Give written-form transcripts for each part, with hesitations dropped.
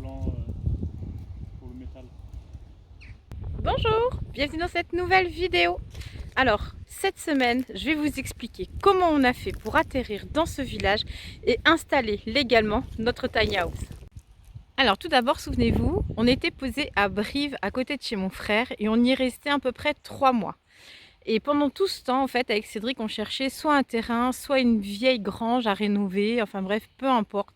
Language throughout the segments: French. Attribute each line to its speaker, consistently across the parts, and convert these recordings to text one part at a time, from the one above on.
Speaker 1: volant pour le métal.
Speaker 2: Bonjour, bienvenue dans cette nouvelle vidéo. Alors, cette semaine, je vais vous expliquer comment on a fait pour atterrir dans ce village et installer légalement notre tiny house. Alors tout d'abord, souvenez-vous, on était posé à Brive, à côté de chez mon frère, et on y est resté à peu près 3 mois. Et pendant tout ce temps, en fait, avec Cédric, on cherchait soit un terrain, soit une vieille grange à rénover, enfin bref, peu importe.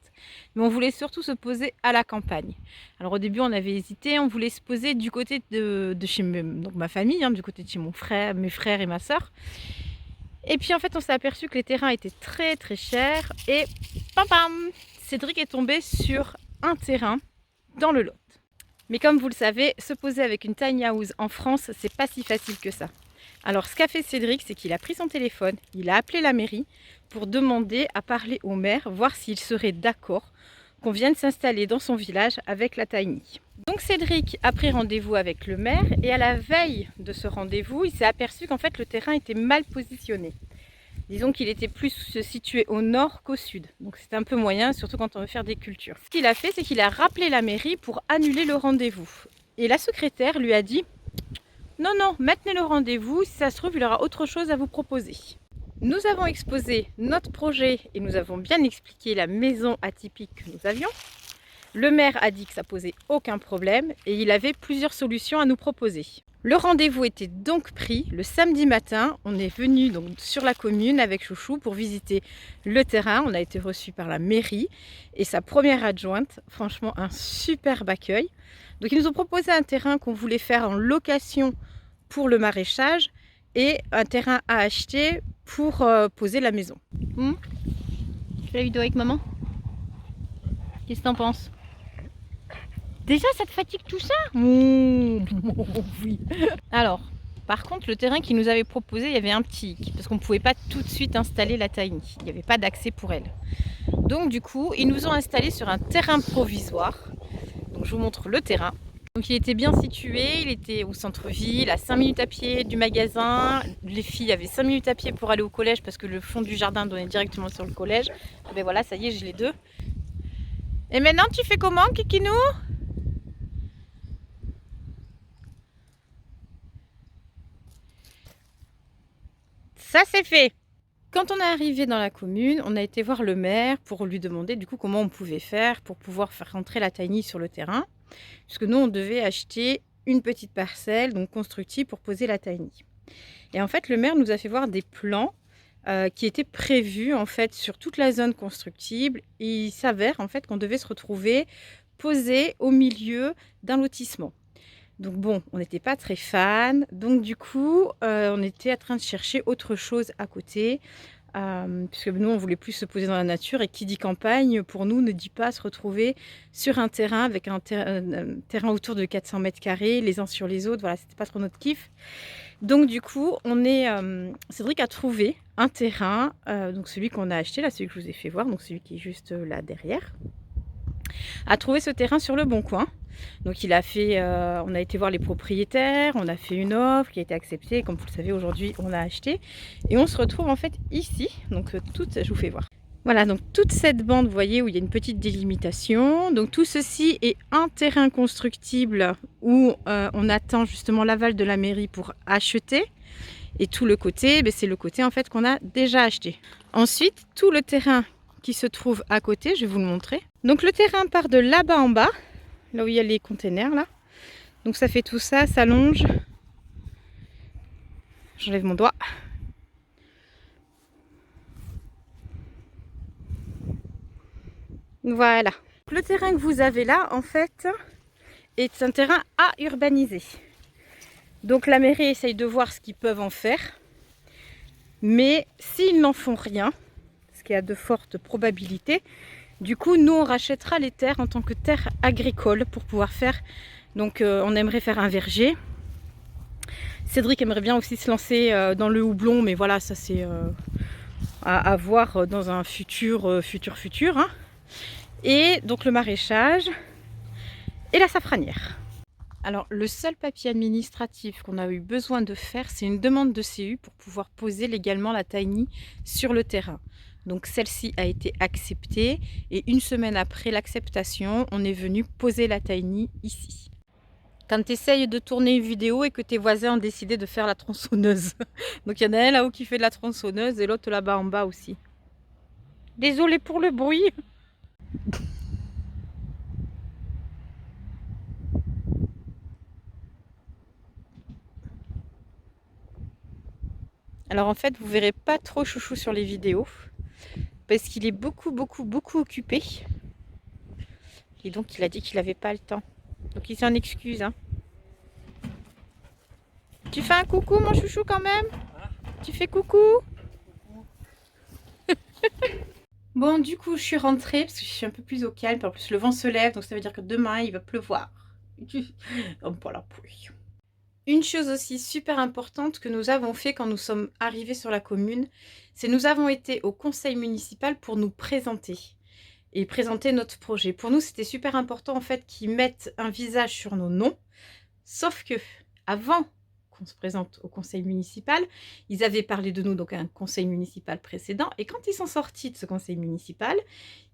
Speaker 2: Mais on voulait surtout se poser à la campagne. Alors au début, on avait hésité, on voulait se poser du côté de chez donc ma famille, du côté de chez mon frère, mes frères et ma soeur. Et puis en fait, on s'est aperçu que les terrains étaient très très chers et pam pam, Cédric est tombé sur un terrain dans le Lot. Mais comme vous le savez, se poser avec une tiny house en France, c'est pas si facile que ça. Alors ce qu'a fait Cédric, c'est qu'il a pris son téléphone, il a appelé la mairie pour demander à parler au maire, voir s'il serait d'accord qu'on vienne s'installer dans son village avec la tiny. Donc Cédric a pris rendez-vous avec le maire et à la veille de ce rendez-vous, il s'est aperçu qu'en fait le terrain était mal positionné. Disons qu'il était plus situé au nord qu'au sud, donc c'était un peu moyen, surtout quand on veut faire des cultures. Ce qu'il a fait, c'est qu'il a rappelé la mairie pour annuler le rendez-vous. Et la secrétaire lui a dit « Non, non, maintenez le rendez-vous, si ça se trouve, il aura autre chose à vous proposer. » Nous avons exposé notre projet et nous avons bien expliqué la maison atypique que nous avions. Le maire a dit que ça posait aucun problème et il avait plusieurs solutions à nous proposer. Le rendez-vous était donc pris le samedi matin. On est venu donc sur la commune avec Chouchou pour visiter le terrain. On a été reçu par la mairie et sa première adjointe. Franchement, un superbe accueil. Donc ils nous ont proposé un terrain qu'on voulait faire en location pour le maraîchage et un terrain à acheter pour poser la maison. Tu fais la vidéo avec maman? Qu'est-ce que t'en penses? Déjà, ça te fatigue tout ça? Oui. Alors, par contre, le terrain qu'ils nous avaient proposé, il y avait un petit hic, parce qu'on ne pouvait pas tout de suite installer la tiny. Il n'y avait pas d'accès pour elle. Donc du coup, ils nous ont installés sur un terrain provisoire. Donc je vous montre le terrain. Donc il était bien situé, il était au centre-ville, à 5 minutes à pied du magasin. Les filles avaient 5 minutes à pied pour aller au collège, parce que le fond du jardin donnait directement sur le collège. Et ben voilà, ça y est, j'ai les deux. Et maintenant, tu fais comment, Kikinou? Ça c'est fait. Quand on est arrivé dans la commune, on a été voir le maire pour lui demander du coup comment on pouvait faire pour pouvoir faire rentrer la tiny sur le terrain. Puisque nous, on devait acheter une petite parcelle, donc constructible, pour poser la tiny. Et en fait, le maire nous a fait voir des plans qui étaient prévus en fait sur toute la zone constructible. Et il s'avère en fait qu'on devait se retrouver posé au milieu d'un lotissement. Donc bon, on n'était pas très fan, donc du coup, on était en train de chercher autre chose à côté, puisque nous, on voulait plus se poser dans la nature, et qui dit campagne, pour nous, ne dit pas se retrouver sur un terrain avec un terrain autour de 400 mètres carrés, les uns sur les autres, voilà, c'était pas trop notre kiff. Donc du coup, Cédric a trouvé un terrain, donc celui qu'on a acheté, là, celui que je vous ai fait voir, donc celui qui est juste là derrière, a trouvé ce terrain sur le Bon Coin. Donc il a fait, on a été voir les propriétaires, on a fait une offre qui a été acceptée. Comme vous le savez, aujourd'hui on a acheté. Et on se retrouve en fait ici. Donc je vous fais voir. Voilà, donc toute cette bande, vous voyez, où il y a une petite délimitation. Donc tout ceci est un terrain constructible où on attend justement l'aval de la mairie pour acheter. Et tout le côté, c'est le côté en fait qu'on a déjà acheté. Ensuite, tout le terrain qui se trouve à côté, je vais vous le montrer. Donc le terrain part de là-bas en bas, là où il y a les containers là. Donc ça fait tout ça, ça longe. J'enlève mon doigt. Voilà. Le terrain que vous avez là, en fait, est un terrain à urbaniser. Donc la mairie essaye de voir ce qu'ils peuvent en faire. Mais s'ils n'en font rien, ce qui a de fortes probabilités, du coup, nous, on rachètera les terres en tant que terres agricoles pour pouvoir faire. Donc, on aimerait faire un verger. Cédric aimerait bien aussi se lancer dans le houblon, mais voilà, ça c'est à voir dans un futur. Hein. Et donc le maraîchage et la safranière. Alors, le seul papier administratif qu'on a eu besoin de faire, c'est une demande de CU pour pouvoir poser légalement la tiny sur le terrain. Donc, celle-ci a été acceptée et une semaine après l'acceptation, on est venu poser la tiny ici. Quand tu essayes de tourner une vidéo et que tes voisins ont décidé de faire la tronçonneuse. Donc, il y en a un là-haut qui fait de la tronçonneuse et l'autre là-bas en bas aussi. Désolée pour le bruit. Alors en fait, vous verrez pas trop Chouchou sur les vidéos parce qu'il est beaucoup occupé. Et donc il a dit qu'il n'avait pas le temps. Donc il s'en excuse. Hein. Tu fais un coucou mon chouchou quand même? Tu fais coucou? Bon du coup je suis rentrée parce que je suis un peu plus au calme. En plus le vent se lève donc ça veut dire que demain il va pleuvoir. Oh, pour la pluie. Une chose aussi super importante que nous avons fait quand nous sommes arrivés sur la commune, c'est nous avons été au conseil municipal pour nous présenter et présenter notre projet. Pour nous, c'était super important en fait qu'ils mettent un visage sur nos noms, sauf que avant qu'on se présente au conseil municipal, ils avaient parlé de nous donc à un conseil municipal précédent et quand ils sont sortis de ce conseil municipal,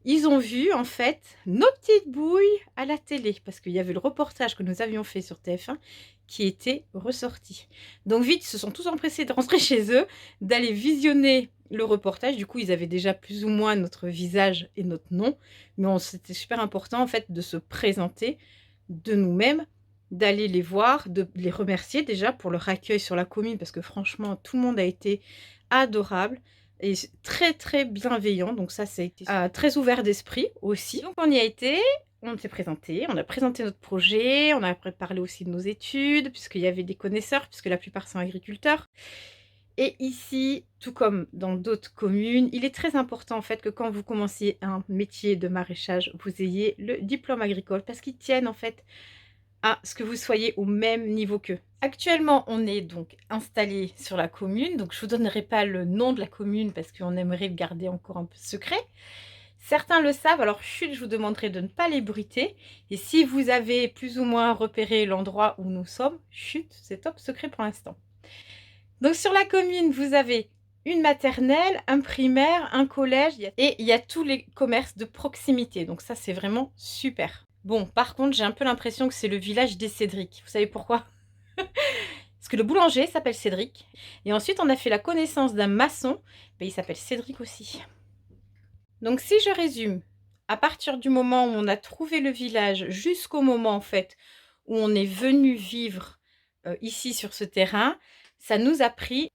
Speaker 2: ils ont vu en fait nos petites bouilles à la télé parce qu'il y avait le reportage que nous avions fait sur TF1 qui était ressorti. Donc vite, ils se sont tous empressés de rentrer chez eux, d'aller visionner le reportage. Du coup, ils avaient déjà plus ou moins notre visage et notre nom, mais c'était super important en fait de se présenter de nous-mêmes, d'aller les voir, de les remercier déjà pour leur accueil sur la commune parce que franchement, tout le monde a été adorable et très bienveillant, donc ça a été très ouvert d'esprit aussi. Donc on y a été, on s'est présenté, on a présenté notre projet, on a parlé aussi de nos études, puisqu'il y avait des connaisseurs, puisque la plupart sont agriculteurs. Et ici, tout comme dans d'autres communes, il est très important en fait que quand vous commenciez un métier de maraîchage, vous ayez le diplôme agricole, parce qu'ils tiennent en fait à ce que vous soyez au même niveau qu'eux. Actuellement, on est donc installé sur la commune, donc je ne vous donnerai pas le nom de la commune parce qu'on aimerait le garder encore un peu secret. Certains le savent, alors chut, je vous demanderai de ne pas les bruiter. Et si vous avez plus ou moins repéré l'endroit où nous sommes, chut, c'est top secret pour l'instant. Donc sur la commune, vous avez une maternelle, un primaire, un collège et il y a tous les commerces de proximité. Donc ça, c'est vraiment super. Bon, par contre, j'ai un peu l'impression que c'est le village des Cédric. Vous savez pourquoi? Parce que le boulanger s'appelle Cédric. Et ensuite, on a fait la connaissance d'un maçon. Ben, il s'appelle Cédric aussi. Donc, si je résume, à partir du moment où on a trouvé le village jusqu'au moment, en fait, où on est venu vivre ici sur ce terrain, ça nous a pris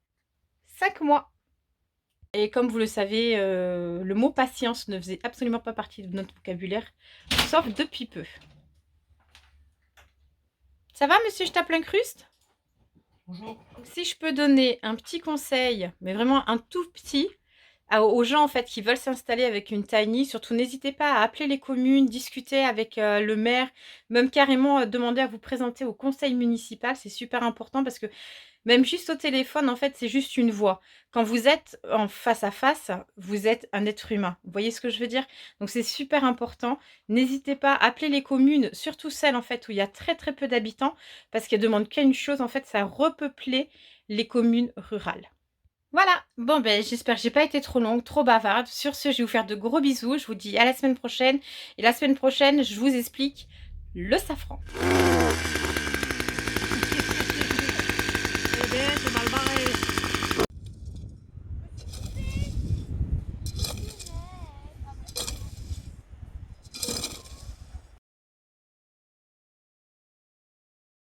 Speaker 2: 5 mois. Et comme vous le savez, le mot patience ne faisait absolument pas partie de notre vocabulaire, sauf depuis peu. Ça va, monsieur, je tape l'incruste? Bonjour. Si je peux donner un petit conseil, mais vraiment un tout petit, aux gens en fait qui veulent s'installer avec une tiny, surtout n'hésitez pas à appeler les communes, discuter avec le maire, même carrément demander à vous présenter au conseil municipal, c'est super important parce que même juste au téléphone, en fait, c'est juste une voix. Quand vous êtes en face à face, vous êtes un être humain. Vous voyez ce que je veux dire? Donc c'est super important. N'hésitez pas à appeler les communes, surtout celles en fait où il y a très peu d'habitants, parce qu'elles demandent qu'une chose, en fait, c'est à repeupler les communes rurales. Voilà, bon ben j'espère que j'ai pas été trop longue, trop bavarde. Sur ce, je vais vous faire de gros bisous. Je vous dis à la semaine prochaine. Et la semaine prochaine, je vous explique le safran.